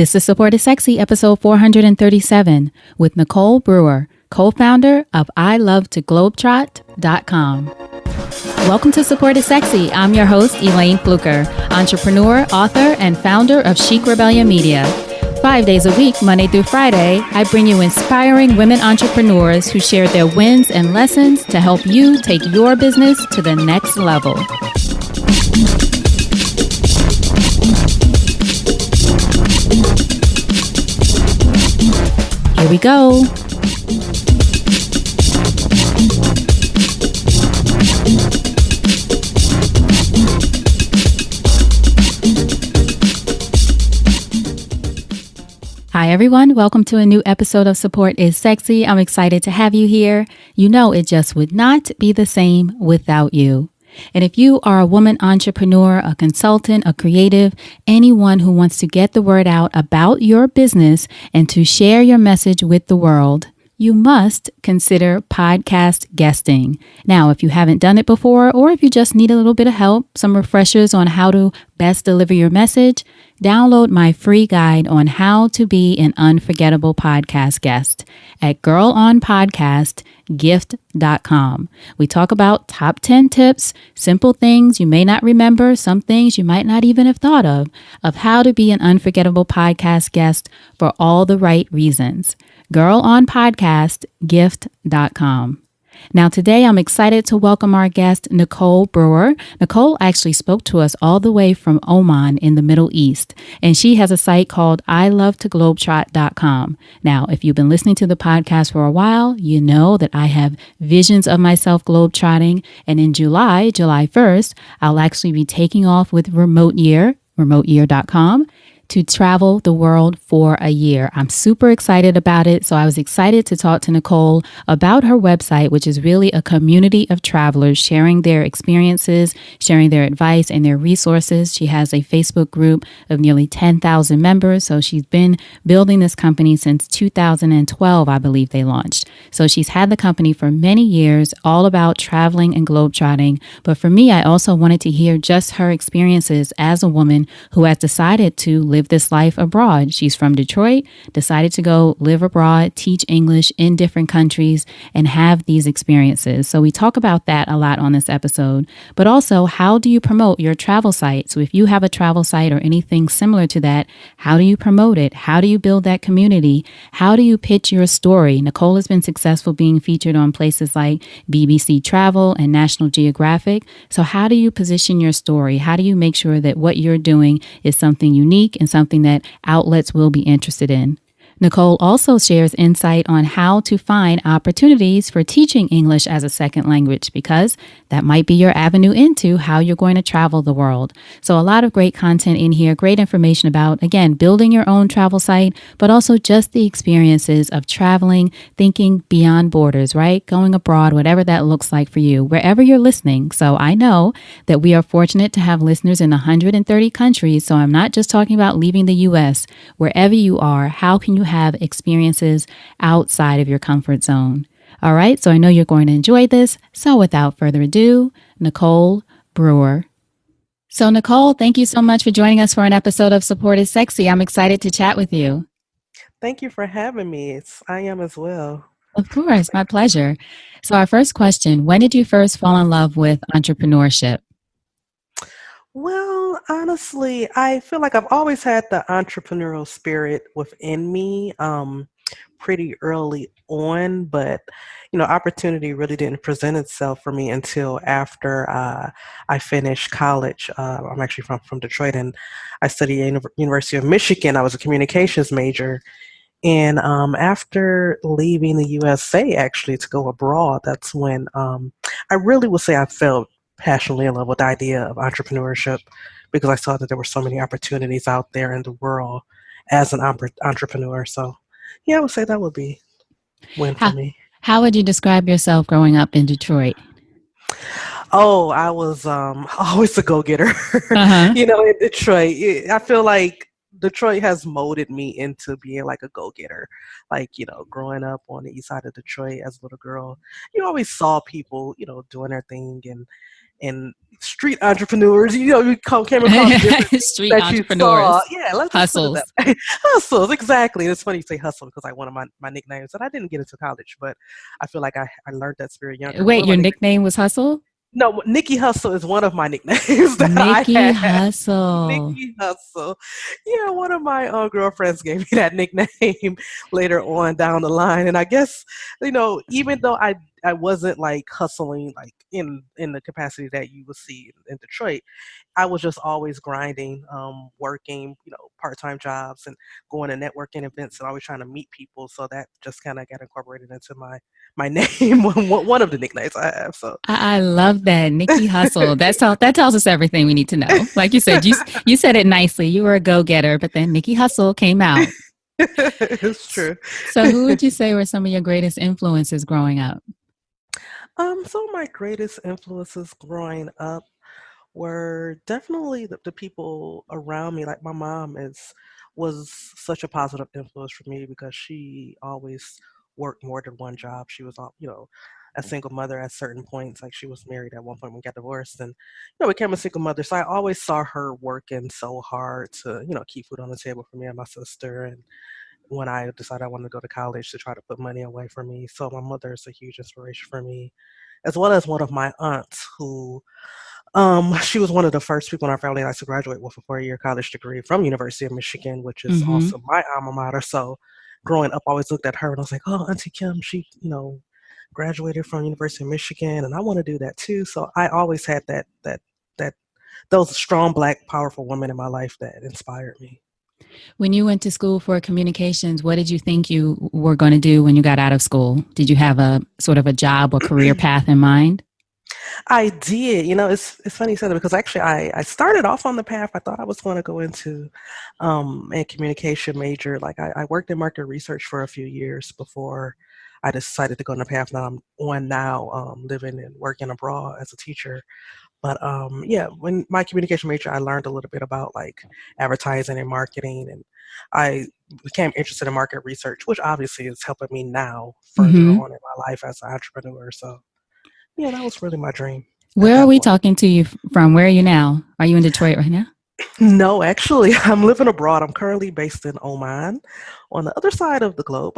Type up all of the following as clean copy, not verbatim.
This is Support is Sexy, episode 437, with Nicole Brewer, co-founder of ILoveToGlobetrot.com. Welcome to Support is Sexy. I'm your host, Elayne Fluker, entrepreneur, author, and founder of Chic Rebellion Media. 5 days a week, Monday through Friday, I bring you inspiring women entrepreneurs who share their wins and lessons to help you take your business to the next level. Here we go. Hi, everyone. Welcome to a new episode of Support is Sexy. I'm excited to have you here. You know, it just would not be the same without you. And if you are a woman entrepreneur, a consultant, a creative, anyone who wants to get the word out about your business and to share your message with the world, you must consider podcast guesting. Now, if you haven't done it before, or if you just need a little bit of help, some refreshers on how to best deliver your message, download my free guide on how to be an unforgettable podcast guest at girlonpodcastgift.com. We talk about top 10 tips, simple things you may not remember, some things you might not even have thought of how to be an unforgettable podcast guest for all the right reasons. girlonpodcastgift.com. Now, today I'm excited to welcome our guest, Nicole Brewer. Nicole actually spoke to us all the way from Oman in the Middle East, and she has a site called ILoveToGlobetrot.com. Now, if you've been listening to the podcast for a while, you know that I have visions of myself globetrotting, and in July 1st, I'll actually be taking off with remoteyear.com, to travel the world for a year. I'm super excited about it. So I was excited to talk to Nicole about her website, which is really a community of travelers sharing their experiences, sharing their advice and their resources. She has a Facebook group of nearly 10,000 members. So she's been building this company since 2012, I believe they launched. So she's had the company for many years, all about traveling and globetrotting. But for me, I also wanted to hear just her experiences as a woman who has decided to live this life abroad. She's from Detroit, decided to go live abroad, teach English in different countries, and have these experiences. So we talk about that a lot on this episode, but also how do you promote your travel site? So if you have a travel site or anything similar to that, how do you promote it? How do you build that community? How do you pitch your story? Nicole has been successful being featured on places like BBC Travel and National Geographic. So how do you position your story? How do you make sure that what you're doing is something unique and something that outlets will be interested in? Nicole also shares insight on how to find opportunities for teaching English as a second language, because that might be your avenue into how you're going to travel the world. So a lot of great content in here, great information about, again, building your own travel site, but also just the experiences of traveling, thinking beyond borders, right? Going abroad, whatever that looks like for you, wherever you're listening. So I know that we are fortunate to have listeners in 130 countries. So I'm not just talking about leaving the U.S. Wherever you are, how can you have experiences outside of your comfort zone? All right, so I know you're going to enjoy this. So without further ado, Nicole Brewer. So Nicole, thank you so much for joining us for an episode of Support is Sexy. I'm excited to chat with you. Thank you for having me. I am as well. Of course, my pleasure. So our first question, when did you first fall in love with entrepreneurship? Well, honestly, I feel like I've always had the entrepreneurial spirit within me pretty early on, but opportunity really didn't present itself for me until after I finished college. I'm actually from Detroit, and I studied at University of Michigan. I was a communications major. And after leaving the USA, actually, to go abroad, that's when I really would say I felt passionately in love with the idea of entrepreneurship, because I saw that there were so many opportunities out there in the world as an entrepreneur. So, yeah, I would say that would be win for me. How would you describe yourself growing up in Detroit? Oh, I was always a go-getter. Uh-huh. In Detroit, I feel like Detroit has molded me into being like a go-getter. Like, growing up on the east side of Detroit as a little girl, you always saw people, doing their thing, and and street entrepreneurs. You came across different things Street that you saw. entrepreneurs, Yeah, let's just put it that hustles. way. Hustles, exactly. It's funny you say hustle because like one of my nicknames, and I didn't get into college, but I feel like I learned that spirit younger. One Wait, of my your nicknames. nickname was Hustle? No, Nikki Hustle is one of my nicknames that I Nikki had. Hustle. Nikki Hustle. Yeah, one of my girlfriends gave me that nickname later on down the line. And I guess, even though I wasn't like hustling like in the capacity that you would see in Detroit, I was just always grinding, working, part-time jobs and going to networking events and always trying to meet people. So that just kind of got incorporated into my name, one of the nicknames I have. So I love that. Nikki Hustle. That tells us everything we need to know. Like you said, you said it nicely. You were a go-getter, but then Nikki Hustle came out. it's true. So who would you say were some of your greatest influences growing up? Some of my greatest influences growing up were definitely the people around me. Like my mom was such a positive influence for me because she always worked more than one job. She was a single mother at certain points. Like she was married at one point when we got divorced and became a single mother. So I always saw her working so hard to, keep food on the table for me and my sister. And when I decided I wanted to go to college to try to put money away for me. So my mother is a huge inspiration for me, as well as one of my aunts who she was one of the first people in our family to graduate with a 4-year college degree from University of Michigan, which is Mm-hmm. also my alma mater. So growing up, I always looked at her and I was like, oh, Auntie Kim, she, graduated from University of Michigan and I want to do that too. So I always had that those strong Black powerful women in my life that inspired me. When you went to school for communications, what did you think you were going to do when you got out of school? Did you have a sort of a job or career path in mind? I did. It's funny you said that because actually I started off on the path. I thought I was going to go into a communication major. Like I worked in market research for a few years before I decided to go on the path that I'm on now, living and working abroad as a teacher. But yeah, when my communication major, I learned a little bit about like advertising and marketing, and I became interested in market research, which obviously is helping me now further Mm-hmm. on in my life as an entrepreneur. So yeah, that was really my dream at Where are that we point. talking to you from? Where are you now? Are you in Detroit right now? No, actually, I'm living abroad. I'm currently based in Oman on the other side of the globe.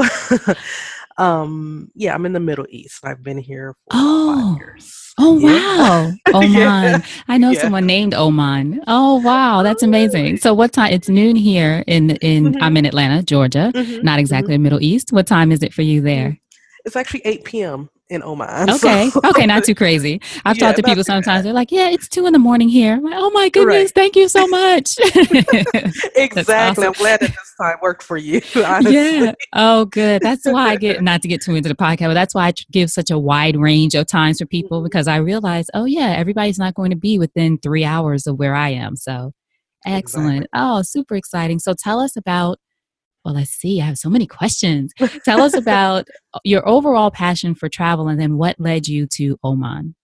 Yeah, I'm in the Middle East. I've been here for about 5 Oh, years. oh, Yeah. wow. Yeah. Oman. I know Yeah. someone named Oman. Oh, wow. That's Oh, amazing. really? So what time? It's noon here I'm Hmm. in Atlanta, Georgia, Hmm. not Hmm. exactly the Middle East. What time is it for you there? It's actually 8 p.m. in Oman. So, Okay. Okay. Not too crazy. I've talked yeah, to not people too sometimes. bad. They're like, yeah, it's 2 in the morning here. I'm like, oh my Right. goodness. Thank you so much. That's Exactly. awesome. I'm glad that this time worked for you, honestly. Yeah. Oh, good. That's why I get, not to get too into the podcast, but that's why I give such a wide range of times for people Mhm. because I realize, oh, yeah, everybody's not going to be within 3 hours of where I am. So Exactly. excellent. Oh, super exciting. So tell us about, well, let's see. I have so many questions. Tell us about your overall passion for travel and then what led you to Oman.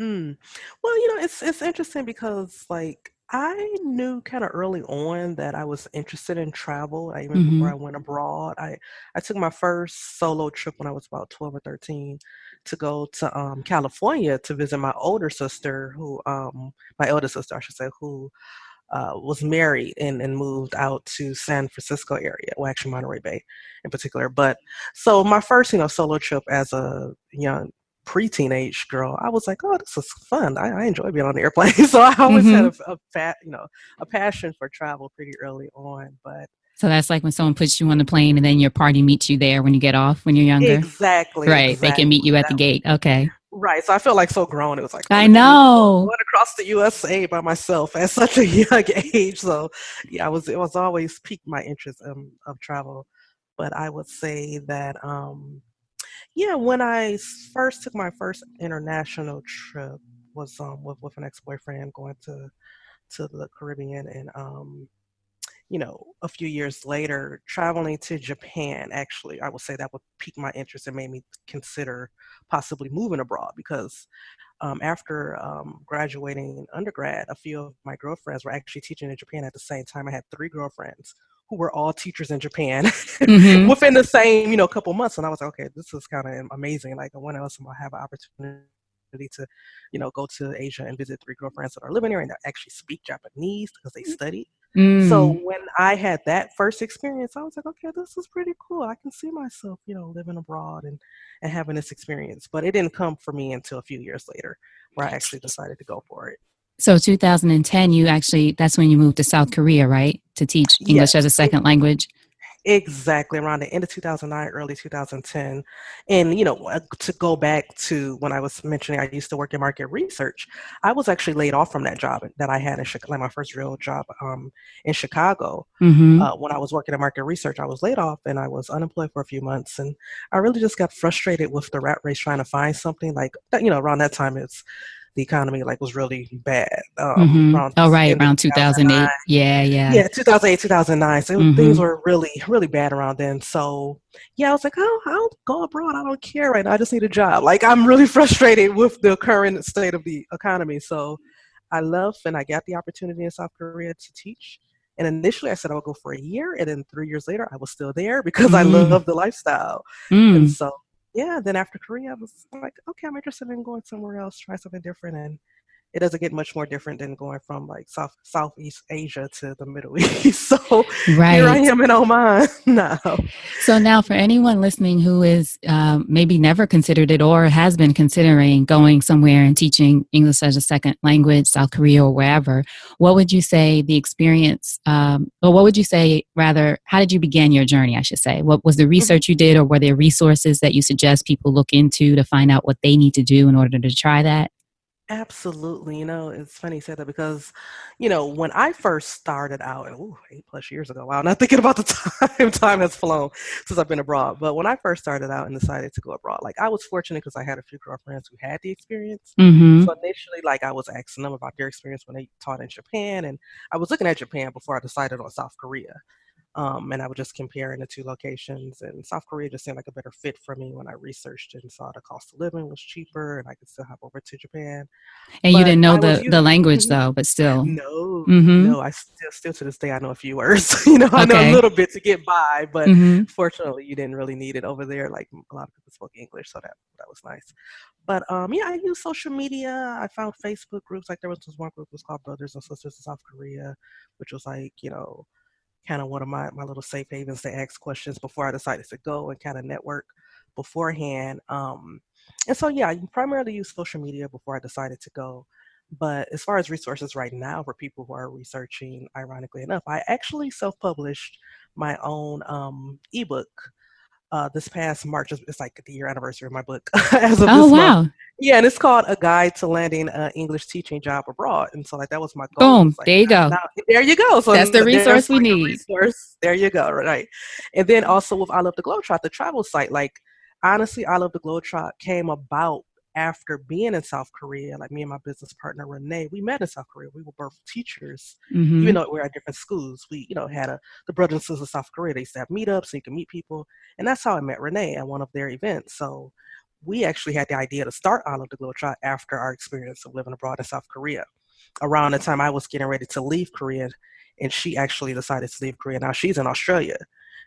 Mm. Well, it's interesting because like I knew kind of early on that I was interested in travel. Even before Mm-hmm. I went abroad, I took my first solo trip when I was about 12 or 13 to go to California to visit my older sister, who my eldest sister, I should say, who was married and moved out to San Francisco area, well, actually Monterey Bay in particular. But so my first, solo trip as a young pre-teenage girl, I was like, oh, this is fun. I enjoy being on the airplane. So I always had Mm-hmm. a passion for travel pretty early on. But So that's like when someone puts you on the plane and then your party meets you there when you get off when you're younger. exactly, Right. They can meet exactly. you at the gate. Okay. Right. So I felt like so grown. It was like, oh, I look at me know. going across the USA by myself at such a young age. So yeah, it was always piqued my interest of travel. But I would say that yeah, when first took my first international trip was with an ex-boyfriend going to the Caribbean and a few years later, traveling to Japan, actually, I would say that would pique my interest and made me consider possibly moving abroad because after graduating undergrad, a few of my girlfriends were actually teaching in Japan at the same time. I had 3 girlfriends who were all teachers in Japan Mm-hmm. within the same, couple months. And I was like, okay, this is kind of amazing. Like, when else am I have an opportunity to, go to Asia and visit three girlfriends that are living there and that actually speak Japanese because they studied. So Mm. when I had that first experience, I was like, okay, this is pretty cool. I can see myself, living abroad and having this experience. But it didn't come for me until a few years later where I actually decided to go for it. So 2010, you actually, that's when you moved to South Korea, right? To teach English as a Yes, second language. exactly, around the end of 2009, early 2010. And, to go back to when I was mentioning I used to work in market research, I was actually laid off from that job that I had in Chicago, like my first real job in Chicago. Mm-hmm. When I was working in market research, I was laid off and I was unemployed for a few months. And I really just got frustrated with the rat race trying to find something like that. Around that time, the economy like was really bad. Mm-hmm. Around Oh, right. end of Around 2009. 2008. Yeah, yeah. Yeah, 2008, 2009. So things Mm-hmm. were really, really bad around then. So yeah, I was like, oh, I'll go abroad. I don't care right now. I just need a job. Like I'm really frustrated with the current state of the economy. So I left and I got the opportunity in South Korea to teach. And initially I said I would go for a year. And then 3 years later, I was still there because I Mm. love the lifestyle. And Mm. so, yeah, then after Korea, I was like, okay, I'm interested in going somewhere else, try something different. And it doesn't get much more different than going from like Southeast Asia to the Middle East. So here I Right. am in Oman now. So now, for anyone listening who is maybe never considered it or has been considering going somewhere and teaching English as a second language, South Korea or wherever, what would you say the experience, or what would you say rather, how did you begin your journey, I should say? What was the Mhm. research you did, or were there resources that you suggest people look into to find out what they need to do in order to try that? Absolutely. It's funny you said that because, when I first started out, and 8+ years ago, wow, not thinking about the time, time has flown since I've been abroad. But when I first started out and decided to go abroad, like I was fortunate because I had a few girlfriends who had the experience. Mm-hmm. So initially, like I was asking them about their experience when they taught in Japan, and I was looking at Japan before I decided on South Korea. And I was just comparing the two locations, and South Korea just seemed like a better fit for me when I researched it and saw the cost of living was cheaper, and I could still hop over to Japan. And you But didn't know I was the used. language though, but still. No, Mm-hmm. no, I still to this day I know a few words. I know a Okay. little bit to get by, but Mm-hmm. fortunately you didn't really need it over there. Like a lot of people spoke English, so that was nice. But yeah, I use social media. I found Facebook groups. Like there was this one group was called Brothers and Sisters in South Korea, which was like, kind of one of my little safe havens to ask questions before I decided to go and kind of network beforehand. And so, yeah, I primarily use social media before I decided to go. But as far as resources right now for people who are researching, ironically enough, I actually self published my own ebook this past March. It's like the year anniversary of my book as of Oh, this month. wow. Yeah, and it's called A Guide to Landing an English Teaching Job Abroad. And so like that was my goal Boom. was like There you go. now there you go. So That's the resource there's we like a need. resource. There you go, right? And then also with I Love the Globetrot, the travel site, like honestly, I Love the Globetrot came about after being in South Korea. Like me and my business partner Renee, we met in South Korea. We were both teachers, even Mm-hmm. though we were at different schools. We, had the brothers and sisters of South Korea. They used to have meetups so you can meet people. And that's how I met Renee at one of their events. So we actually had the idea to start All of the Globetrot after our experience of living abroad in South Korea. Around the time I was getting ready to leave Korea, and she actually decided to leave Korea. Now she's in Australia.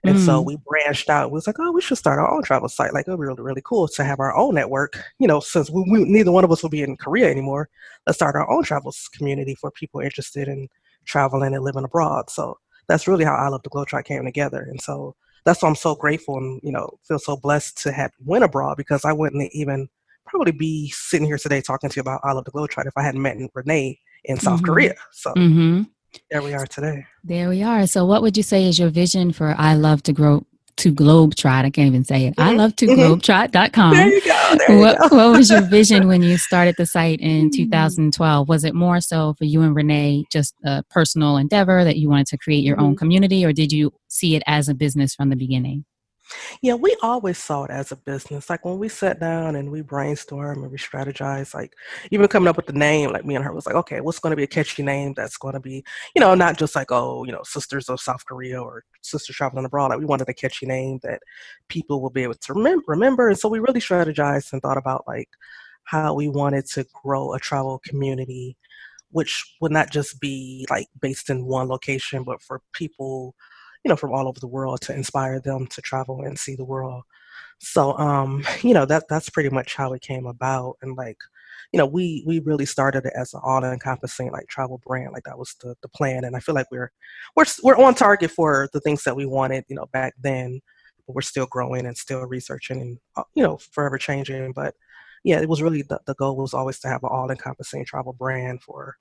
And so Mm. we branched out. We was like, oh, we should start our own travel site. Like, it would be really, really cool to have our own network. Since neither one of us will be in Korea anymore, let's start our own travel community for people interested in traveling and living abroad. So that's really how I Love the Globetrot came together. And so that's why I'm so grateful and, feel so blessed to have went abroad because I wouldn't even probably be sitting here today talking to you about I Love the Globetrot if I hadn't met Renee in South Mm-hmm. Korea. So Mm-hmm. there we are today. There we are. So, what would you say is your vision for I Love to Grow to Globetrot? I can't even say it. I Hmm. love to Hmm. There globetrot.com. you go. There you What was your go. vision when you started the site in 2012? Was it more so for you and Renee, just a personal endeavor that you wanted to create your own Hmm. community, or did you see it as a business from the beginning? Yeah, we always saw it as a business. Like when we sat down and we brainstormed and we strategized, like even coming up with the name, like me and her was like, okay, what's going to be a catchy name that's going to be, not just like, oh, Sisters of South Korea or Sisters Traveling Abroad. Like we wanted a catchy name that people will be able to remember. And so we really strategized and thought about like how we wanted to grow a travel community, which would not just be like based in one location, but for people, from all over the world to inspire them to travel and see the world. So, that's pretty much how it came about. And like, we really started it as an all-encompassing like travel brand. Like that was the plan, and I feel like we're on target for the things that we wanted, back then. But we're still growing and still researching and forever changing. But yeah, it was really the goal was always to have an all-encompassing travel brand for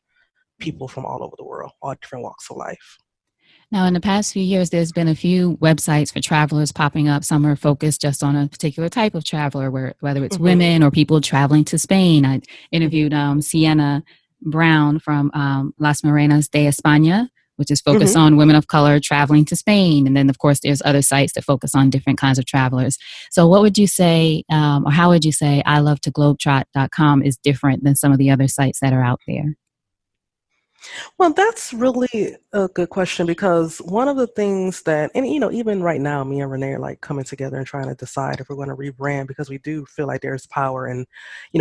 people from all over the world, all different walks of life. Now, in the past few years, there's been a few websites for travelers popping up. Some are focused just on a particular type of traveler, whether it's Hmm. women or people traveling to Spain. I Hmm. interviewed Sienna Brown from Las Morenas de España, which is focused Hmm. on women of color traveling to Spain. And then, of course, there's other sites that focus on different kinds of travelers. So, what would you say, or how would you say I love to globetrot.com is different than some of the other sites that are out there? Well, that's really a good question because one of the things that, and even right now, me and Renee are like coming together and trying to decide if we're going to rebrand because we do feel like there's power in,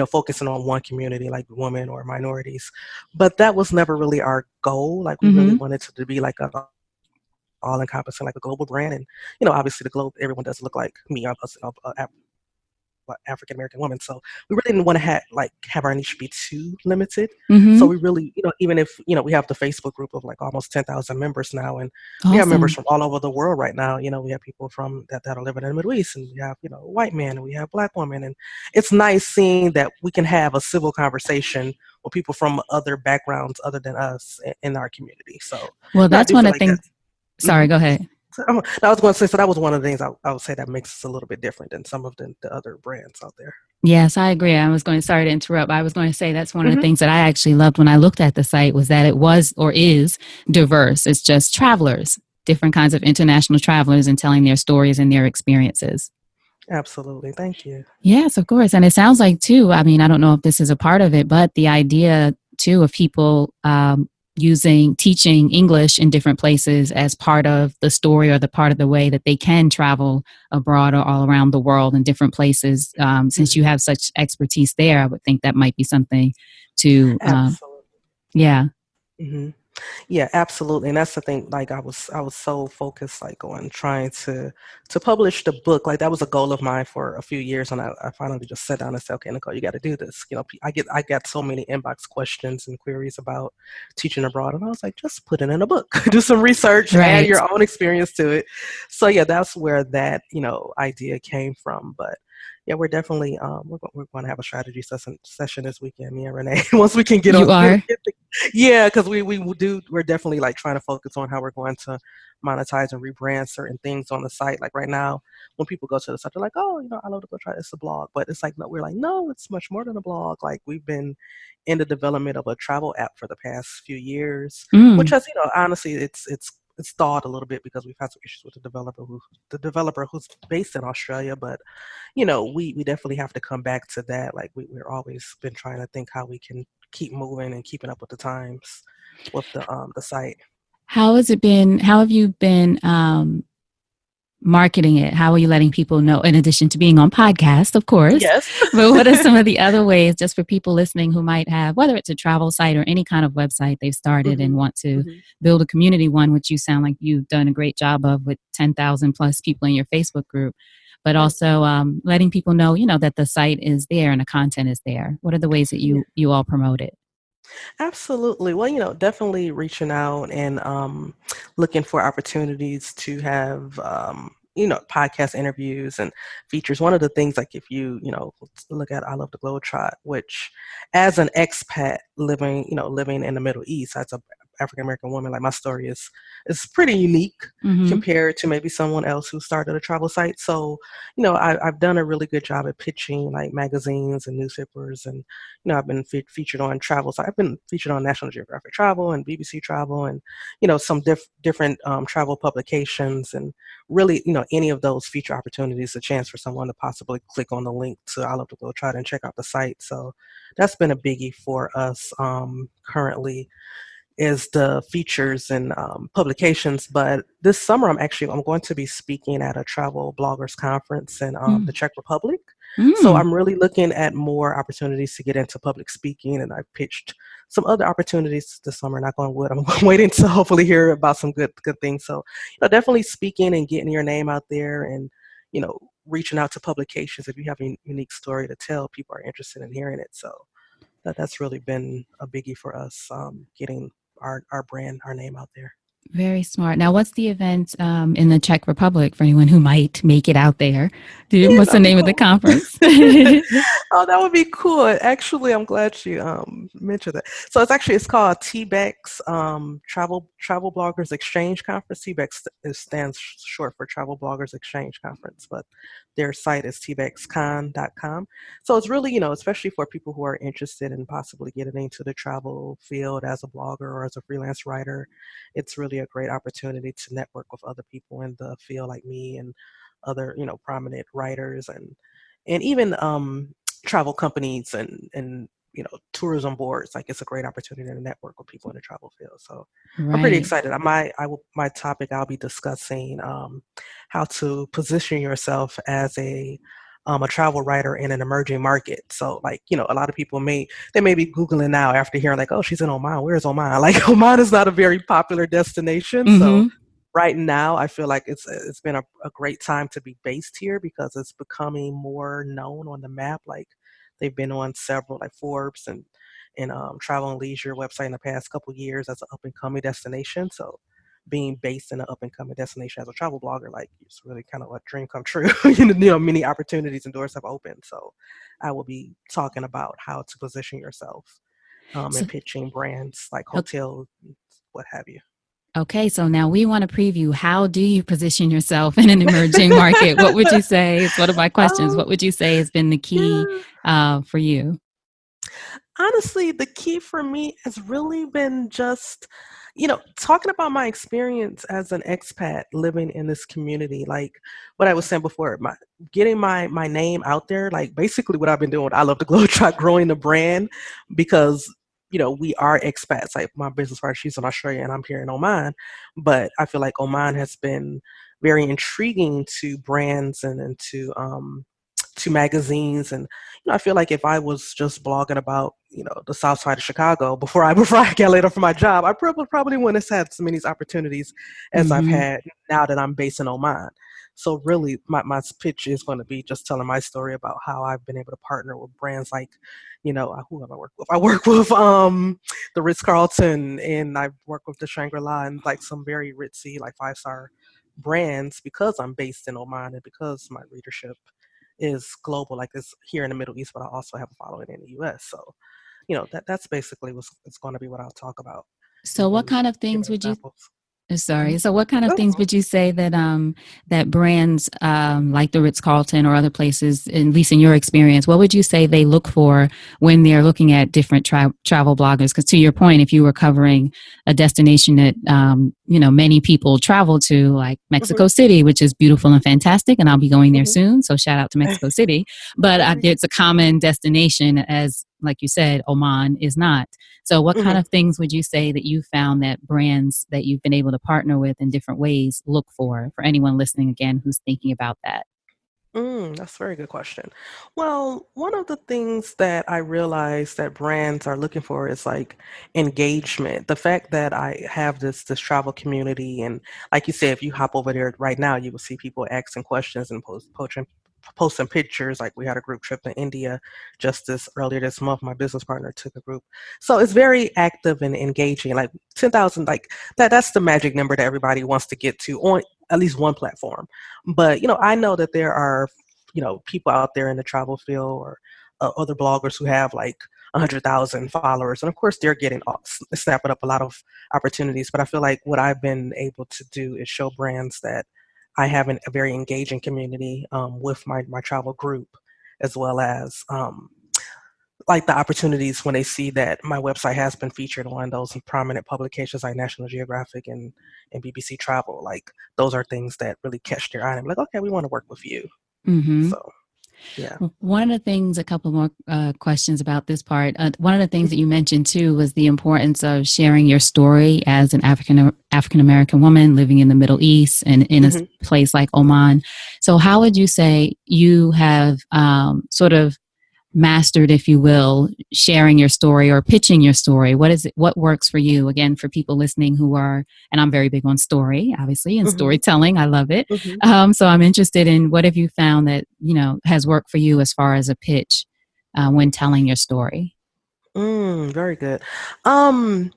focusing on one community like women or minorities. But that was never really our goal. Like we really Mm-hmm. wanted to be like an all encompassing, like a global brand. And, obviously the globe, everyone doesn't look like me. I'm African American woman. So we really didn't want to have our niche be too limited. So Mm-hmm. we really, even if we have the Facebook group of like almost 10,000 members now, and we have members Awesome. from all over the world right now. We have people from that are living in the Middle East, and we have white men, and we have black women, and it's nice seeing that we can have a civil conversation with people from other backgrounds other than us in our community. So Well, I that's do one feel of the like that. things. Sorry, Mhm. go ahead. I was going to say, so that was one of the things I would say that makes us a little bit different than some of the other brands out there. Yes, I agree. I was going to, sorry to interrupt. I was going to say that's one of the Hmm. things that I actually loved when I looked at the site was that it was or is diverse. It's just travelers, different kinds of international travelers and telling their stories and their experiences. Absolutely. Thank you. Yes, of course. And it sounds like, too, I mean, I don't know if this is a part of it, but the idea, too, of people teaching English in different places as part of the story or the part of the way that they can travel abroad or all around the world in different places. Since you Hmm. have such expertise there, I would think that might be something to, Absolutely. yeah. Hmm. Yeah, absolutely. And that's the thing, like I was so focused like on trying to publish the book. Like that was a goal of mine for a few years, and I finally just sat down and said, okay, Nicole, you got to do this. I get so many inbox questions and queries about teaching abroad, and I was like, just put it in a book. Do some research, add Right. your own experience to it. So yeah, that's where that idea came from. But yeah, we're definitely we're going to have a strategy session this weekend, me and Renee. Once we can get on You are. yeah, because we're definitely like trying to focus on how we're going to monetize and rebrand certain things on the site. Like right now, when people go to the site, they're like, oh, I love to go try this, a blog. But it's like no, we're like, no, it's much more than a blog. Like we've been in the development of a travel app for the past few years, which Mm. has, honestly it's stalled a little bit because we've had some issues with the developer who's based in Australia. But we definitely have to come back to that. Like we're always been trying to think how we can keep moving and keeping up with the times with the site. How has it been? How have you been marketing it? How are you letting people know, in addition to being on podcasts, of course? Yes. But what are some of the other ways, just for people listening who might have, whether it's a travel site or any kind of website they've started and Hmm. want to Hmm. build a community one, which you sound like you've done a great job of with 10,000 plus people in your Facebook group, but Thank you. also letting people know, that the site is there and the content is there. What are the ways that you all promote it? Absolutely. Well, definitely reaching out and looking for opportunities to have podcast interviews and features. One of the things, like if you look at I Love the Globetrot, which as an expat living in the Middle East, as a African American woman, like my story is pretty unique Mm-hmm. compared to maybe someone else who started a travel site. So, I've done a really good job at pitching like magazines and newspapers, and I've been featured on travel. So I've been featured on National Geographic Travel and BBC Travel, and some different travel publications, and really any of those feature opportunities, a chance for someone to possibly click on the link to I Love to Go Try and check out the site. So that's been a biggie for us currently is the features and publications. But this summer, I'm going to be speaking at a travel bloggers conference in the Czech Republic. So Mm-hmm. I'm really looking at more opportunities to get into public speaking, and I pitched some other opportunities this summer. Knock on wood, I'm waiting to hopefully hear about some good things. So definitely speaking and getting your name out there, and you know reaching out to publications if you have a unique story to tell. People are interested in hearing it. So that's really been a biggie for us, getting our brand, our name out there. Very smart. Now, what's the event in the Czech Republic for anyone who might make it out there? Yeah, What's the that'd be name of the cool. conference? Oh, that would be cool. Actually, I'm glad you mentioned that. So it's called TBEX, Travel Bloggers Exchange Conference. TBEX stands short for Travel Bloggers Exchange Conference, but their site is tbexcon.com. So it's really, especially for people who are interested in possibly getting into the travel field as a blogger or as a freelance writer. It's really a great opportunity to network with other people in the field like me and other, prominent writers and even travel companies and tourism boards. Like, it's a great opportunity to network with people in the travel field. So I'm pretty Right. excited. My topic, I'll be discussing how to position yourself as a travel writer in an emerging market. So, like, a lot of people may be Googling now after hearing, like, oh, she's in Oman. Where's Oman? Like, Oman is not a very popular destination. So Mm-hmm. right now, I feel like it's been a great time to be based here because it's becoming more known on the map. Like, they've been on several, like Forbes and Travel and Leisure website in the past couple of years as an up and coming destination. So being based in an up and coming destination as a travel blogger, like, it's really kind of a dream come true. Many opportunities and doors have opened. So I will be talking about how to position yourself So, and pitching brands like o- hotels, what have you. okay. So now we want to preview. How do you position yourself in an emerging market? What would you say? It's one of my questions. um, What would you say has been the key yeah. for you? Honestly, the key for me has really been just, talking about my experience as an expat living in this community. Like what I was saying before, getting my name out there. Like, basically what I've been doing. I love to Globetrot, growing the brand because we are expats. Like, my business partner, she's in Australia and I'm here in Oman, but I feel like Oman has been very intriguing to brands and to magazines. And I feel like if I was just blogging about the South Side of Chicago before I before I got laid off from my job, I probably wouldn't have had so many opportunities as I've Mm-hmm. had now that I'm based in Oman. So really, my pitch is going to be just telling my story about how I've been able to partner with brands like, who have I worked with? I work with the Ritz Carlton, and I've worked with the Shangri-La, and like some very ritzy, like 5-star brands, because I'm based in Oman and because my readership is global, like it's here in the Middle East, but I also have a following in the US. So, that's basically what's it's going to be what I'll talk about So what and kind of give things would you examples. Sorry. Mhm. So, what kind of That's things all. would you say that that brands like the Ritz Carlton or other places, at least in your experience, what would you say they look for when they're looking at different travel bloggers? Because to your point, if you were covering a destination that many people travel to, like Mhm. Mexico City, which is beautiful and fantastic, and I'll be going there Mhm. soon. So, shout out to Mexico City. But That'd be it's a common destination, as like you said, Oman is not. So, what kind mhm. of things would you say that you found that brands that you've been able to partner with in different ways look for anyone listening again who's thinking about that? That's a very good question. Well, one of the things that I realize that brands are looking for is like engagement. The fact that I have this travel community, and like you said, if you hop over there right now, you will see people asking questions and posting pictures. Like, we had a group trip to India just this earlier this month. My business partner took a group, so it's very active and engaging. Like 10,000, like that's the magic number that everybody wants to get to on at least one platform. But I know that there are people out there in the travel field or other bloggers who have like 100,000 followers, and of course they're getting snapping up a lot of opportunities. But I feel like what I've been able to do is show brands that I have a very engaging community with my travel group, as well as like the opportunities when they see that my website has been featured on those prominent publications like National Geographic and BBC Travel. Like, those are things that really catch their eye. And I'm like, okay, we want to work with you. Mm-hmm. So yeah. One of the things, a couple more questions about this part. One of the things that you mentioned too was the importance of sharing your story as an African American woman living in the Middle East and in a Mm-hmm. place like Oman. So, how would you say you have sort of mastered, if you will, sharing your story or pitching your story? What is it? What works for you? Again, for people listening who are, and I'm very big on story, obviously, and Mm-hmm. storytelling. I love it. Mm-hmm. So I'm interested in what have you found that has worked for you as far as a pitch when telling your story. Very good. Um,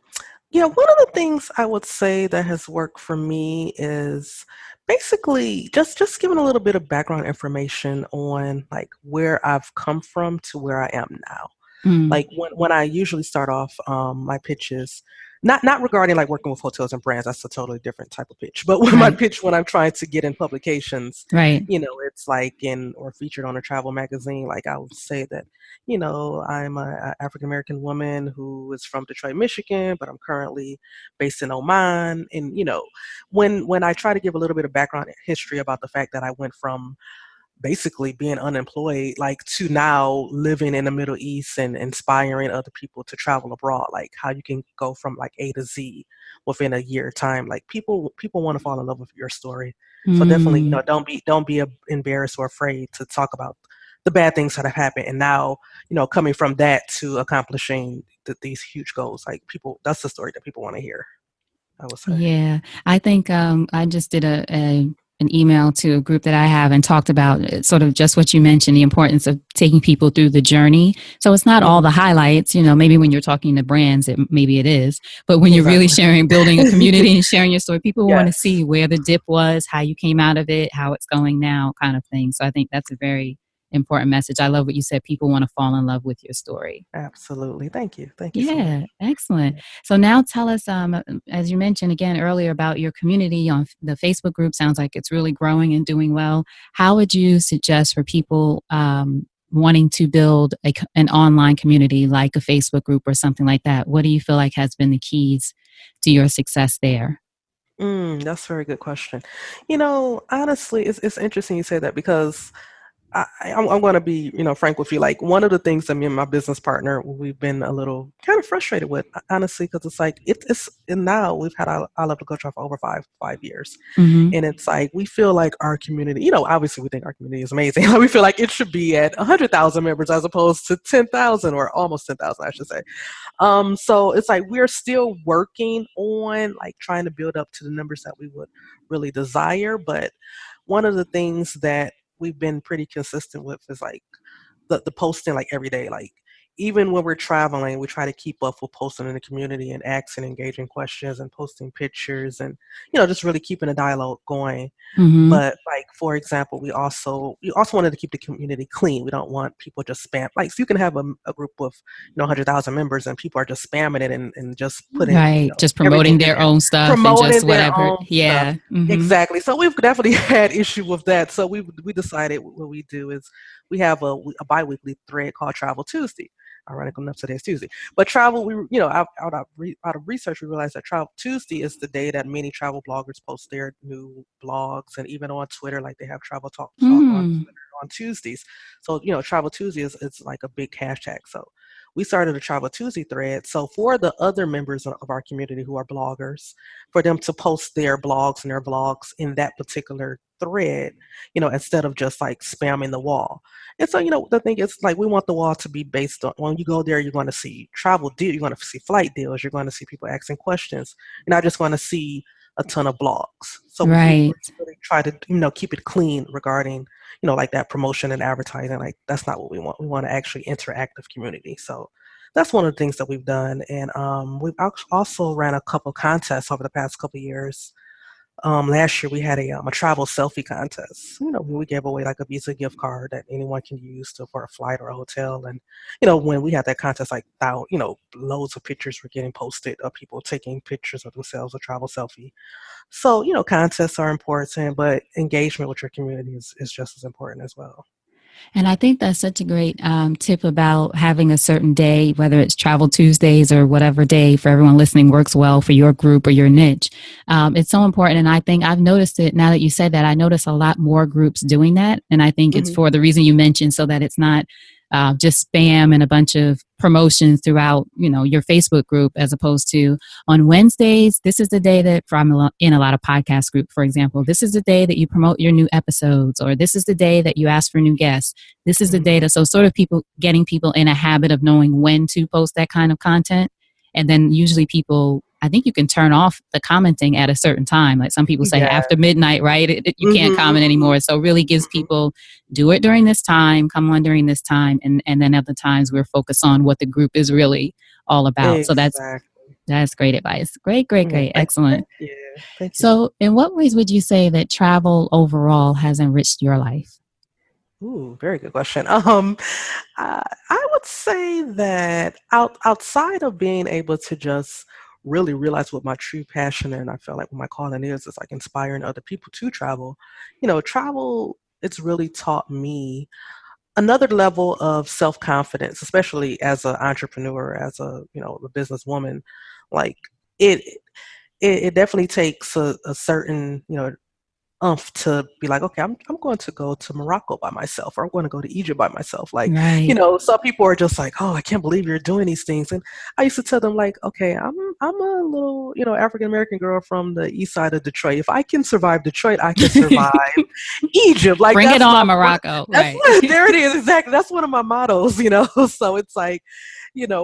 yeah, one of the things I would say that has worked for me is basically just giving a little bit of background information on like where I've come from to where I am now. Mm, Like when I usually start off my pitches, not regarding like working with hotels and brands, that's a totally different type of pitch. But when my right, pitch when I'm trying to get in publications, right. it's like in or featured on a travel magazine, like I would say that, I'm a African American woman who is from Detroit, Michigan, but I'm currently based in Oman. And when I try to give a little bit of background history about the fact that I went from basically being unemployed, like to now living in the Middle East and inspiring other people to travel abroad, like how you can go from like A to Z within a year time. Like people want to fall in love with your story. So definitely, Mm. don't be embarrassed or afraid to talk about the bad things that have happened. And now, coming from that to accomplishing these huge goals, like people, that's the story that people want to hear, I would say. Yeah, I think I just did an email to a group that I have and talked about sort of just what you mentioned, the importance of taking people through the journey. So it's not all Hmm. the highlights, maybe when you're talking to brands, maybe it is, but when you're really Exactly. sharing, building a community and sharing your story, people want to Yes. see where the dip was, how you came out of it, how it's going now, kind of thing. So I think that's a very important message. I love what you said. People want to fall in love with your story. Absolutely. Thank you. Thank you so much. Yeah, excellent. So now tell us, as you mentioned again earlier about your community on the Facebook group, sounds like it's really growing and doing well. How would you suggest for people wanting to build an online community like a Facebook group or something like that? What do you feel like has been the keys to your success there? That's a very good question. Honestly, it's interesting you say that because I'm going to be, frank with you. Like one of the things that me and my business partner we've been a little kind of frustrated with, honestly, because it's like it's and now we've had I love to go try for over five years, Mm-hmm. and it's like we feel like our community, obviously we think our community is amazing. We feel like it should be at 100,000 members as opposed to 10,000 or almost 10,000, I should say. So it's like we're still working on like trying to build up to the numbers that we would really desire. But one of the things that we've been pretty consistent with is like the posting like every day. Like even when we're traveling, we try to keep up with posting in the community and asking engaging questions and posting pictures and just really keeping a dialogue going. Mm-hmm. But like for example, we also wanted to keep the community clean. We don't want people just spam like so you can have a group with 100,000 members and people are just spamming it and just putting Right. Just everything promoting in their there, own stuff and just promoting their whatever. own stuff. Yeah. Mm-hmm. Exactly. So we've definitely had issue with that. So we decided what we do is we have a biweekly thread called Travel Tuesday. Ironically enough, today's Tuesday. But travel, out of research, we realized that Travel Tuesday is the day that many travel bloggers post their new blogs, and even on Twitter, like they have Travel Talk on Mm. Twitter on Tuesdays. So Travel Tuesday is it's like a big hashtag. So we started a Travel Tuesday thread. So for the other members of our community who are bloggers, for them to post their blogs and their vlogs in that particular thread, instead of just like spamming the wall. And so, the thing is, like, we want the wall to be based on when you go there, you're going to see travel deals, you're going to see flight deals, you're going to see people asking questions. You're not just going to see a ton of blogs. So we Right. really try to, keep it clean regarding, like that promotion and advertising. Like, that's not what we want. We want to actually interactive community. So that's one of the things that we've done. And we've also ran a couple contests over the past couple of years. Last year we had a travel selfie contest. We gave away like a Visa gift card that anyone can use for a flight or a hotel. And when we had that contest, like loads of pictures were getting posted of people taking pictures of themselves, a travel selfie. So contests are important, but engagement with your community is just as important as well. And I think that's such a great tip about having a certain day, whether it's Travel Tuesdays or whatever day for everyone listening works well for your group or your niche. It's so important. And I think I've noticed it now that you said that. I notice a lot more groups doing that. And I think it's Hmm. for the reason you mentioned so that it's not just spam and a bunch of promotions throughout, your Facebook group, as opposed to on Wednesdays, this is the day that from in a lot of podcast group, for example, this is the day that you promote your new episodes, or this is the day that you ask for new guests. This is the Hmm. data. So sort of getting people in a habit of knowing when to post that kind of content. And then usually people I think you can turn off the commenting at a certain time. Like some people say Yeah. after midnight, right? You can't comment Mm-hmm. anymore. So it really gives Hmm. people, do it during this time, come on during this time. And then other times we're focused on what the group is really all about. So Exactly. that's great advice. Great, great, Yeah. great. Excellent. Thank you. Thank you. So in what ways would you say that travel overall has enriched your life? Ooh, very good question. I would say that outside of being able to just really realize what my true passion and I feel like what my calling is like inspiring other people to travel. Travel it's really taught me another level of self-confidence, especially as an entrepreneur, as a businesswoman. Like it, it definitely takes a certain, to be like, okay, I'm going to go to Morocco by myself, or I'm going to go to Egypt by myself. Like, Right. some people are just like, oh, I can't believe you're doing these things. And I used to tell them like, okay, I'm a little, African American girl from the east side of Detroit. If I can survive Detroit, I can survive Egypt. Like Bring it on, Morocco. that's Right. there it is exactly. That's one of my mottos. So it's like,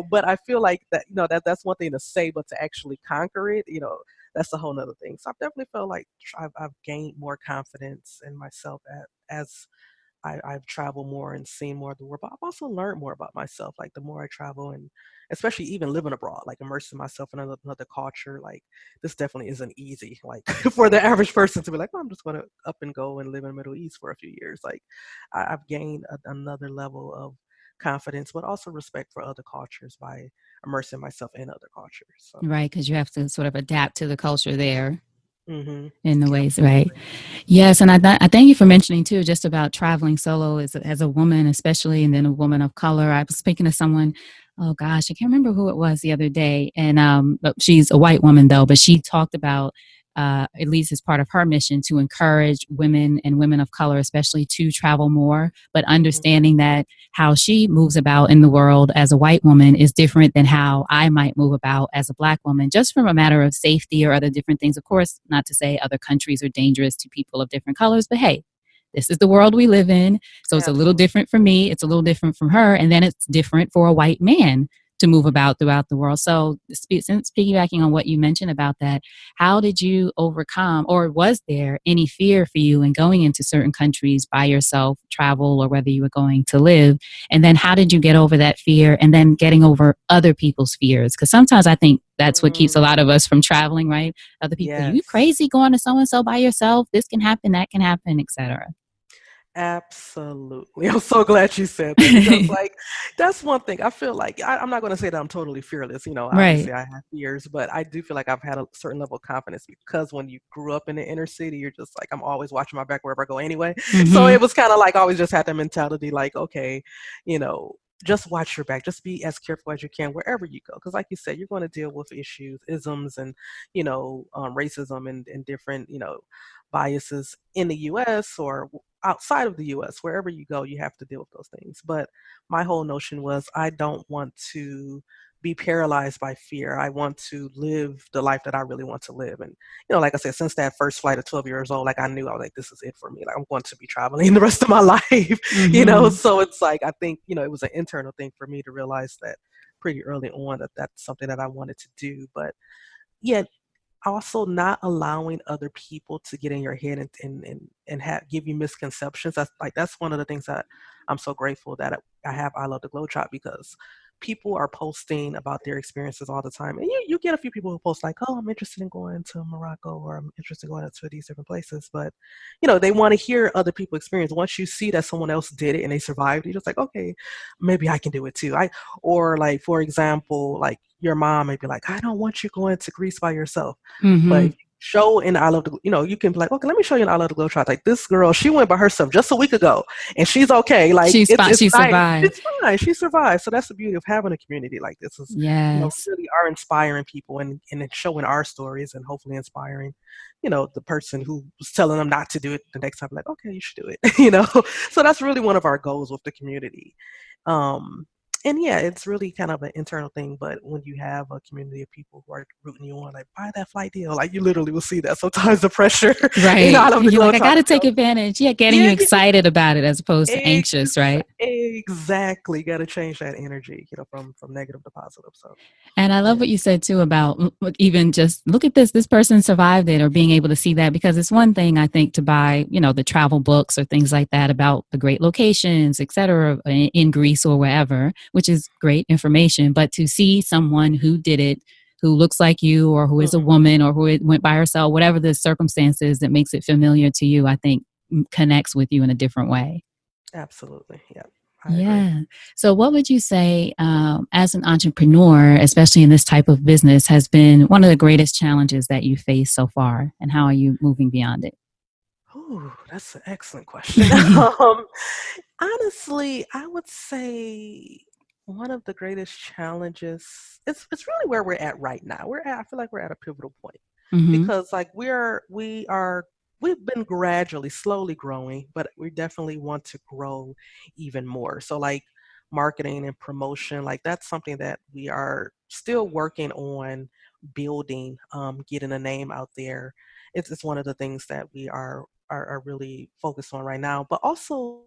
but I feel like that, that's one thing to say, but to actually conquer it, that's a whole nother thing. So I've definitely felt like I've gained more confidence in myself as I've traveled more and seen more of the world. But I've also learned more about myself. Like the more I travel, and especially even living abroad, like immersing myself in another culture, like this definitely isn't easy. Like for the average person to be like, oh, I'm just going to up and go and live in the Middle East for a few years. Like I've gained another level of confidence, but also respect for other cultures by immersing myself in other cultures. So. Right. Because you have to sort of adapt to the culture there Mm-hmm. in the Yeah, ways, right? absolutely. Yes, and I thank you for mentioning too, just about traveling solo as a woman, especially, and then a woman of color. I was speaking to someone, oh gosh, I can't remember who it was the other day, and but she's a white woman though, but she talked about. At least as part of her mission to encourage women and women of color, especially to travel more, but Mm-hmm. understanding that how she moves about in the world as a white woman is different than how I might move about as a black woman, just from a matter of safety or other different things. Of course, not to say other countries are dangerous to people of different colors, but hey, this is the world we live in. So it's a little Absolutely. different for me. It's a little different from her. And then it's different for a white man to move about throughout the world. So since piggybacking on what you mentioned about that, how did you overcome, or was there any fear for you in going into certain countries by yourself, travel, or whether you were going to live? And then how did you get over that fear and then getting over other people's fears? Because sometimes I think that's what keeps a lot of Mm, us from traveling, right? Other people, you yes. crazy going to so and so by yourself? This can happen, that can happen, etc. Absolutely. I'm so glad you said that because, like, that's one thing I feel like I'm not going to say that I'm totally fearless. Right. Obviously, I have fears, but I do feel like I've had a certain level of confidence because when you grew up in the inner city, you're just like, I'm always watching my back wherever I go anyway. So Mm-hmm. it was kind of like I always just had that mentality, like, okay, you know, just watch your back, just be as careful as you can wherever you go. Because, like you said, you're going to deal with issues, isms, and, racism and different, biases in the US or outside of the US, wherever you go, you have to deal with those things. But my whole notion was I don't want to be paralyzed by fear. I want to live the life that I really want to live. And, like I said, since that first flight at 12 years old, like I knew I was like, this is it for me. Like I'm going to be traveling the rest of my life, Mm-hmm. So it's like, I think, it was an internal thing for me to realize that pretty early on that that's something that I wanted to do. But yeah, also not allowing other people to get in your head and give you misconceptions. That's one of the things that I'm so grateful that I have I Love the Globetrot because people are posting about their experiences all the time. And you get a few people who post like, oh, I'm interested in going to Morocco or I'm interested in going to these different places. But, they want to hear other people's experience. Once you see that someone else did it and they survived, you're just like, okay, maybe I can do it too. Or like, for example, like your mom may be like, I don't want you going to Greece by yourself. But Mm-hmm. if you show in I Love the, you can be like, okay, let me show you an I Love the Globetrot. Like this girl, she went by herself just a week ago, and she's okay. Like She's fine. it's She nice. survived. It's fine. She survived. So that's the beauty of having a community like this. Is Yes. we really are inspiring people and showing our stories and hopefully inspiring, the person who was telling them not to do it the next time. Like, okay, you should do it. So that's really one of our goals with the community. Um, And yeah, it's really kind of an internal thing, but when you have a community of people who are rooting you on, like buy that flight deal, like you literally will see that sometimes the pressure, Right. out of the You're like, I got to Globetrotting take deal. advantage. Yeah. Getting you Yeah, excited about it as opposed to yeah, anxious, right? exactly. Got to change that energy, from negative to positive. So And I love yeah. what you said too about even just look at this person survived it, or being able to see that, because it's one thing I think to buy, the travel books or things like that about the great locations, et cetera, in Greece or wherever, which is great information. But to see someone who did it, who looks like you, or who is a Mhm. woman, or who went by herself, whatever the circumstances that makes it familiar to you, I think connects with you in a different way. Absolutely. Yeah, I agree. Yeah. So, what would you say, as an entrepreneur, especially in this type of business, has been one of the greatest challenges that you faced so far, and how are you moving beyond it? Ooh, that's an excellent question. Honestly, I would say one of the greatest challenges, it's really where we're at right now. I feel like we're at a pivotal point Hmm. because like we've been gradually, slowly growing, but we definitely want to grow even more. So like marketing and promotion, like that's something that we are still working on building, getting a name out there. It's one of the things that we are really focused on right now, but also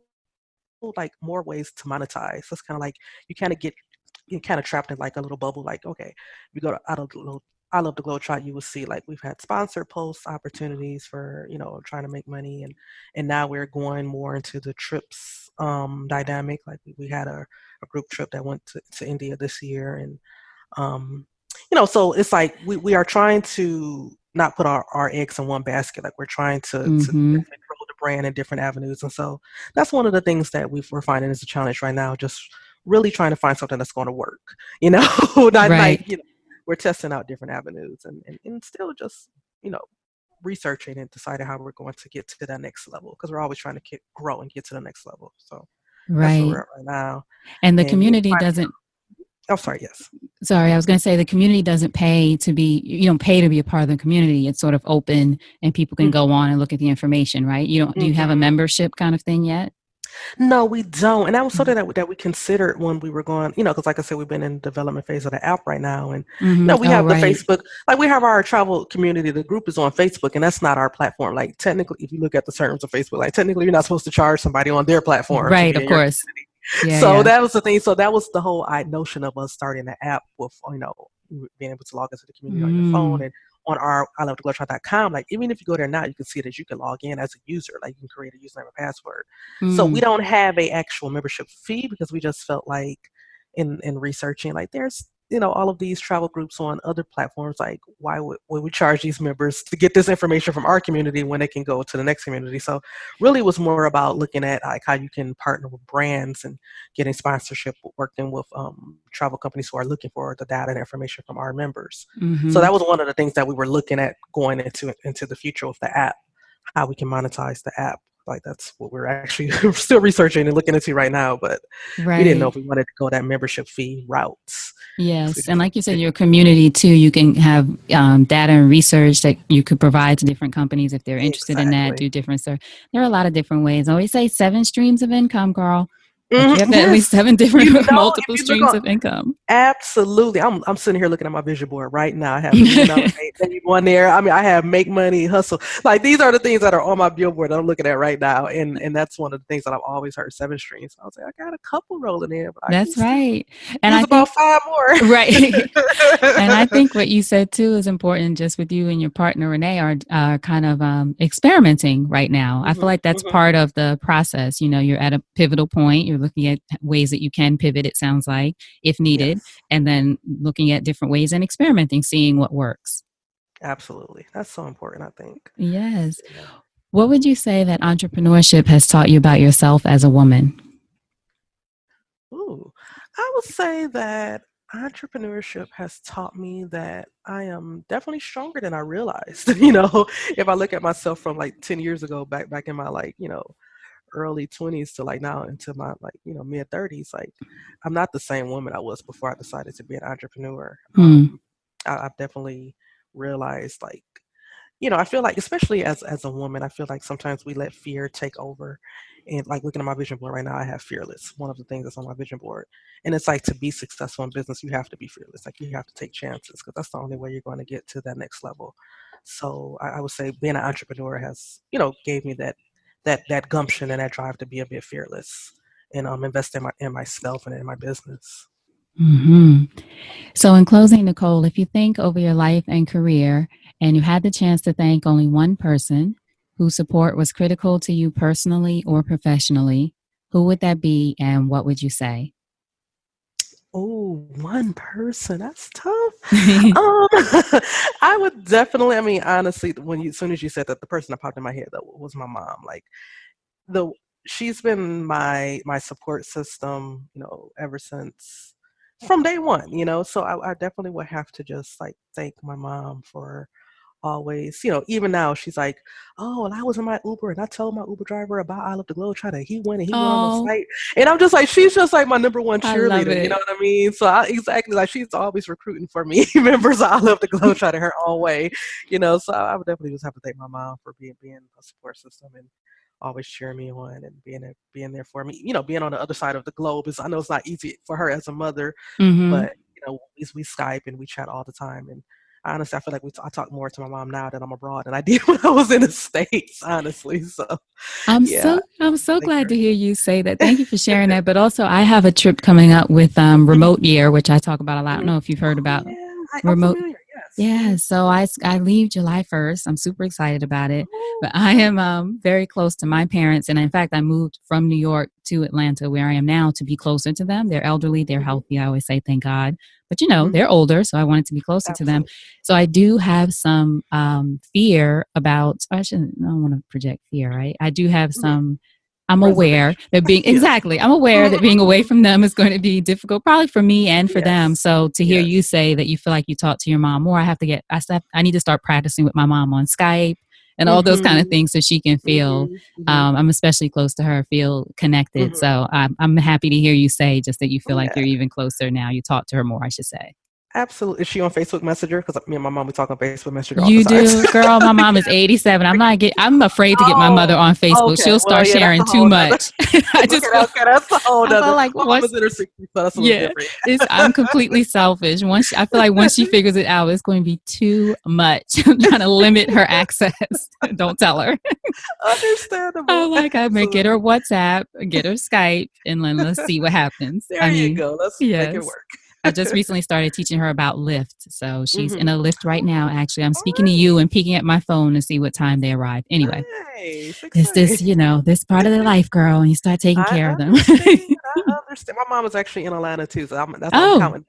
like more ways to monetize. So it's kind of like you kind of get you're kind of trapped in like a little bubble. Like, okay, you go to I love the Globetrot, you will see like we've had sponsored post opportunities for trying to make money, and now we're going more into the trips dynamic. Like we had a group trip that went to India this year, and um, so it's like we are trying to not put our eggs in one basket. Like we're trying to Hmm. definitely grow the brand in different avenues. And so that's one of the things that we're finding is a challenge right now, just really trying to find something that's going to work, you know, not like, Right. we're testing out different avenues and still just, you know, researching and deciding how we're going to get to that next level because we're always trying to grow and get to the next level. So that's where we're Right. at right now. And the And community doesn't. I'm sorry, yes. Sorry, I was going to say the community doesn't pay to be. You don't pay to be a part of the community. It's sort of open, and people can go on and look at the information. Right? You don't. Do you have a Mhm. membership kind of thing yet? No, we don't. And that was something Mm-hmm. that we considered when we were going, because like I said, we've been in the development phase of the app right now. And, Mm-hmm. we Oh, have the right. Facebook, like we have our travel community, the group is on Facebook, and that's not our platform. Like technically, if you look at the terms of Facebook, like technically you're not supposed to charge somebody on their platform to Right. be Of in your course. community. Yeah. So Yeah. that was the thing. So that was the whole notion of us starting the app with, being able to log into the community on your phone Mm, and on our ilovetoglobetrot.com. Like even if you go there now, you can see that you can log in as a user, like you can create a username and password. So we mm, don't have a actual membership fee because we just felt like in researching, like there's all of these travel groups on other platforms. Like why would we charge these members to get this information from our community when they can go to the next community? So really it was more about looking at like how you can partner with brands and getting sponsorship, working with travel companies who are looking for the data and information from our members. So mm-hmm. that was one of the things that we were looking at going into the future of the app, how we can monetize the app. Like that's what we're actually still researching and looking into right now. But we didn't know Right. if we wanted to go that membership fee routes. So we Yes. And just like you said, your community too, you can have data and research that you could provide to different companies if they're interested in that, exactly. do different stuff. There are a lot of different ways. I always say 7 streams of income, girl. Like you have at least Yes. seven different, If multiple you look streams on of income. absolutely. I'm sitting here looking at my vision board right now. I have $1 million baby on there. I mean, I have make money, hustle. Like these are the things that are on my billboard that I'm looking at right now. And that's one of the things that I've always heard, 7 streams. I was like, I got a couple rolling in, but I can That's still right. And use I about think, five more. right. And I think what you said too is important, just with you and your partner Renee are kind of experimenting right now. I feel Hmm. like that's Hmm. part of the process. You're at a pivotal point. You're looking at ways that you can pivot, it sounds like, if needed, Yes, and then looking at different ways and experimenting, seeing what works. absolutely. That's so important, I think. Yes. Yeah. What would you say that entrepreneurship has taught you about yourself as a woman? Ooh, I would say that entrepreneurship has taught me that I am definitely stronger than I realized. If I look at myself from like 10 years ago, back in my like, early 20s to like now into my like, mid 30s, like I'm not the same woman I was before I decided to be an entrepreneur. Hmm. I've definitely realized like I feel like, especially as a woman, I feel like sometimes we let fear take over. And like looking at my vision board right now, I have fearless. One of the things that's on my vision board, and it's like to be successful in business, you have to be fearless. Like you have to take chances because that's the only way you're going to get to that next level. So I would say being an entrepreneur has, gave me that gumption and that drive to be a bit fearless and invest in myself and in my business. Hmm. So, in closing, Nicole, if you think over your life and career and you had the chance to thank only one person whose support was critical to you personally or professionally, who would that be and what would you say? Oh, one person. That's tough. I would definitely. I mean, honestly, as soon as you said that, the person that popped in my head though was my mom. Like the she's been my support system, ever since from day one. So I definitely would have to just like thank my mom for always, even now she's like, oh, well, I was in my Uber and I told my Uber driver about I Love the Globetrotter. He went on the Oh, site. And I'm just like, she's just like my number one I love cheerleader. You know it. what I mean? So exactly like she's always recruiting for me, members of I Love the Globetrotter her own way, So I would definitely just have to thank my mom for being a support system and always cheering me on and being there for me. Being on the other side of the globe is I know it's not easy for her as a mother, Hmm. but we Skype and we chat all the time. And honestly, I feel like I talk more to my mom now that I'm abroad than I did when I was in the States. Honestly, so yeah, I'm so thank glad her. to hear you say that. Thank you for sharing that. But also, I have a trip coming up with Remote Year, which I talk about a lot. I don't Mhm. know if you've heard Oh about yeah, I'm Remote. familiar. Yes. Yeah, so I leave July 1st. I'm super excited about it. Oh, But I am very close to my parents. And in fact, I moved from New York to Atlanta, where I am now, to be closer to them. They're elderly, they're hmm healthy. I always say thank God. But hmm they're older, so I wanted to be closer to them. absolutely. So I do have some fear about, I don't want to project fear, right? I do have Mhm. some. I'm aware Reservation. that being Yes. exactly, I'm aware that being away from them is going to be difficult, probably for me and for them. Yes. So to hear you Yes. say that you feel like you talk to your mom more, I need to start practicing with my mom on Skype and all those kind of hmm things so she can feel, hmm I'm especially close to her, feel connected. hmm So I'm happy to hear you say just that you feel like Yeah. you're even closer now. You talk to her more, I should say. Absolutely. Is she on Facebook Messenger? Because me and my mom we talk on Facebook Messenger all the You time. do, girl. My mom is 87. I'm afraid to get my mother Oh, on Facebook. okay. She'll Well, start yeah, that's sharing a too whole nother. much. I Okay, just feel, okay, that's a whole I feel nother. like My mom once is in her 60s, so that's a little yeah, different. I'm completely selfish. I feel like once she figures it out, it's going to be too much. I'm trying to limit her access. Don't tell her. Understandable. I'm like, I may get her Absolutely. WhatsApp, get her Skype, and then let's see what happens. I There you mean, go. Let's make it yes. work. I just recently started teaching her about Lyft. So she's in a Lyft right now. Ooh, Actually, I'm all speaking to you right. and peeking at my phone to see what time they arrive. Anyway, Nice. it's Exciting. this part of their life, girl, and you start taking I care of them. understand. I understand. My mom is actually in Atlanta too, so that's why I'm Oh, counting.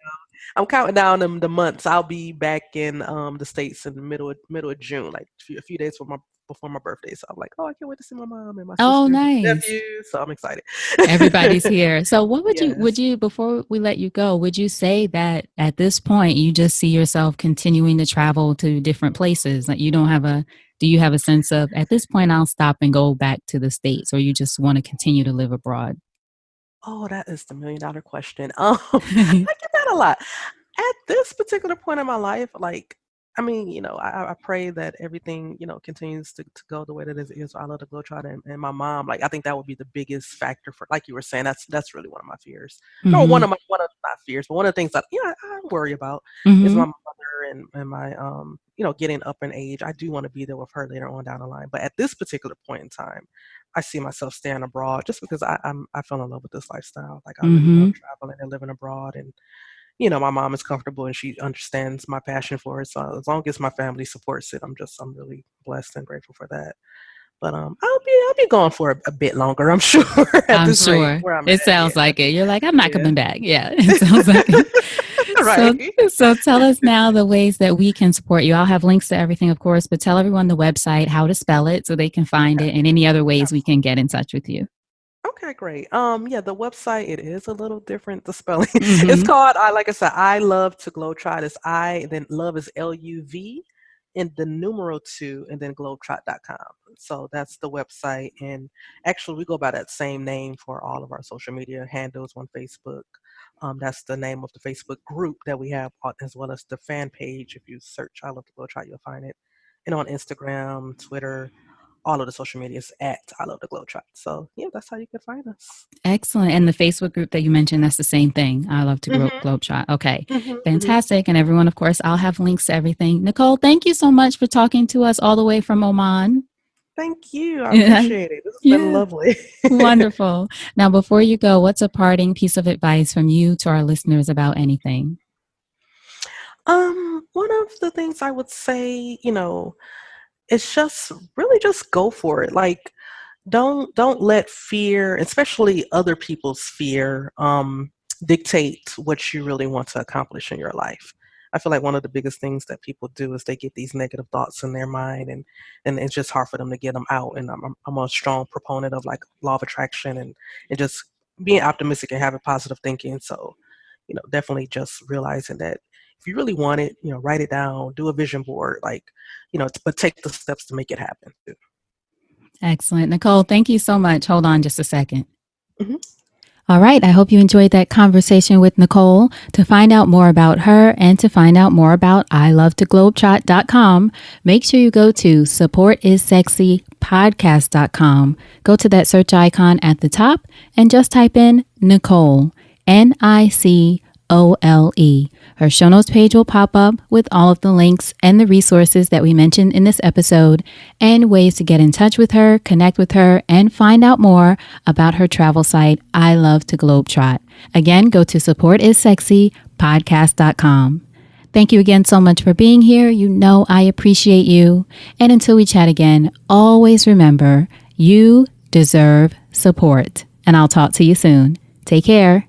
I'm counting down the months. I'll be back in the States in the middle of June, like a few days before my birthday. So I'm like, oh, I can't wait to see my mom and my oh, sisters and nice. nephews. So I'm excited. Everybody's here. So what would Yes. you, before we let you go, would you say that at this point you just see yourself continuing to travel to different places? Like do you have a sense of at this point I'll stop and go back to the States, or you just want to continue to live abroad? Oh, that is the million-dollar question. I get that a lot. At this particular point in my life, like, I mean, I pray that everything, continues to go the way that it is. I love to go try to, and my mom, like, I think that would be the biggest factor for, like you were saying, that's really one of my fears. No, Hmm. one of not fears, but one of the things that, I worry about is Hmm. my mother and my, getting up in age. I do want to be there with her later on down the line. But at this particular point in time, I see myself staying abroad just because I fell in love with this lifestyle. Like I really love Hmm. traveling and living abroad, and my mom is comfortable and she understands my passion for it. So as long as my family supports it, I'm really blessed and grateful for that. But I'll be gone for a bit longer, I'm sure, at I'm this rate sure where I'm it at. Yeah, sounds like it. You're like, I'm not yeah, coming back. Yeah, it sounds like it. right. So, so tell us now the ways that we can support you. I'll have links to everything, of course, but tell everyone the website, how to spell it so they can find Okay, it, and any other ways we can absolutely. get in touch with you. Okay, great. Yeah, the website it is a little different. The spelling it's Hmm. called. Like I said, I love to globetrot. It's I then love is LUV, and the numeral two, and then globetrot.com. So that's the website, and actually we go by that same name for all of our social media handles on Facebook. That's the name of the Facebook group that we have, as well as the fan page. If you search "I Love to Globetrot," you'll find it. and on Instagram, Twitter, all of the social medias at I Love the Globetrot. So yeah, that's how you can find us. Excellent. And the Facebook group that you mentioned, that's the same thing. I love to Mm-hmm, Globetrot. Okay. mm-hmm. Fantastic. And everyone, of course, I'll have links to everything. Nicole, thank you so much for talking to us all the way from Oman. Thank you. I Yeah. appreciate it. This has been Yeah. lovely. Wonderful. Now, before you go, what's a parting piece of advice from you to our listeners about anything? One of the things I would say, it's just really just go for it. Like don't let fear, especially other people's fear, dictate what you really want to accomplish in your life. I feel like one of the biggest things that people do is they get these negative thoughts in their mind, and it's just hard for them to get them out. And I'm a strong proponent of like law of attraction and just being optimistic and having positive thinking. So, definitely just realizing that if you really want it, write it down, do a vision board, like, but take the steps to make it happen too. Excellent. Nicole, thank you so much. Hold on just a second. Mhm. All right. I hope you enjoyed that conversation with Nicole. To find out more about her and to find out more about ilovetoGlobetrot.com, make sure you go to supportissexypodcast.com. Go to that search icon at the top and just type in Nicole, Nicole. Her show notes page will pop up with all of the links and the resources that we mentioned in this episode and ways to get in touch with her, connect with her, and find out more about her travel site, I Love to Globetrot. Again, go to supportissexypodcast.com. Thank you again so much for being here. You know I appreciate you. And until we chat again, always remember, you deserve support. And I'll talk to you soon. Take care.